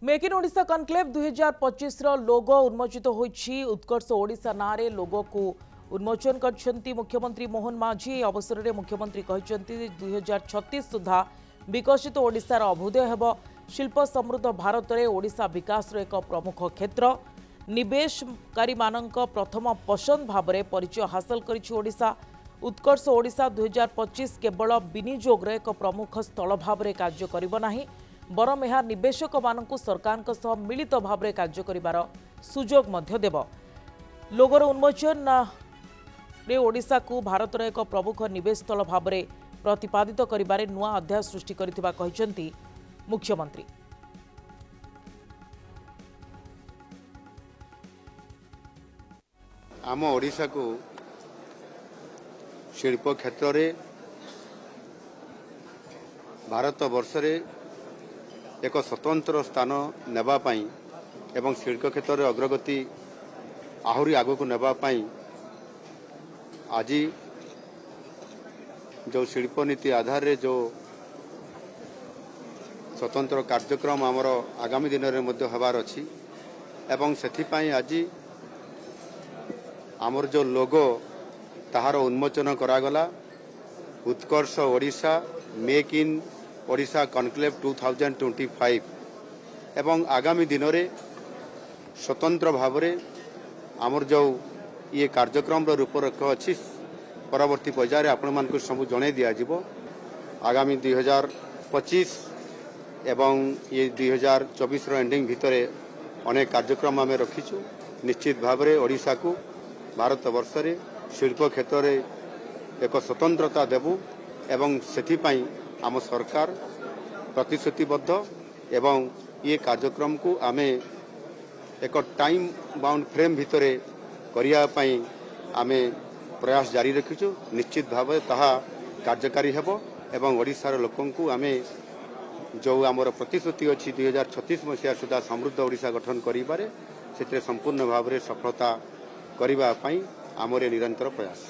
Make in Odisha conclave 2025 लोगो उन्मोचित होईछि। उत्कर्ष ओडिशा नारे लोगो को उन्मोचन करछंती मुख्यमंत्री मोहन माझी। अवसर में मुख्यमंत्री कहछंती 2036 सुधा विकसित ओडिशार अभ्युदय हेब। शिल्प समृद्ध भारत में ओडिशा विकास एक प्रमुख क्षेत्र। निवेशकारी मानक प्रथम पसंद भाव में परिचय हासिल करिछि ओडिशा। उत्कर्ष ओडिशा 2025 केवल विनियोग एक प्रमुख स्थल भाव में कार्य करिब नाही, बरम यह निवेशक मानकु सरकार सह मिलित भाव में कार्य करिबार सुजोग मध्य देव। लोगोर उन्मोचन रे ओडिशा को भारतर एक प्रमुख निवेश स्थल भाव में प्रतिपादित करिबारे नुआ अध्याय सृष्टि करिथिबा कहिसंती मुख्यमंत्री। आम ओडिशा को शिल्प क्षेत्र रे भारत वर्ष रे एक स्वतंत्र स्थान नेबा पाई एवं शिल्प क्षेत्र रे अग्रगति आहुरी आगो को नेबा पाई आज जो शिल्प नीति आधार रे जो स्वतंत्र कार्यक्रम आमर आगामी दिन में मध्य हबार अछि एवं सेथि पाई आज आमर जो लोगो ताहार उन्मोचन करागला। Utkarsh Odisha make in Odisha conclave 2025 एवं आगामी दिन में स्वतंत्र भाव में आमर जो ये कार्यक्रम रूपरेख अच्छी परवर्ती पर्यायर आपण मानक सब जन दिज्व। आगामी 2025 एवं ये 2024 एंडिंग भितर अनेक कार्यक्रम आम रखीचु। निश्चित भाव में ओडिशा को भारत वर्ष रे शिल्प क्षेत्र रे एक स्वतंत्रता देबू एवं सेथिपाई आम सरकार प्रतिश्रुतिबद्ध एवं ये कार्यक्रम को आमे एक टाइम बाउंड फ्रेम भितर करिया पई आमे प्रयास जारी रखीचु। निश्चित भाव ताहा कार्यकारी हेबो एवं ओडिशार लोकन को आमे जो आमर प्रतिश्रुति अच्छी 2036 मसीहा सुधा समृद्ध ओडिशा गठन करिबारे सेते संपूर्ण भाव में सफलता करिबा पई आमर निरंतर प्रयास।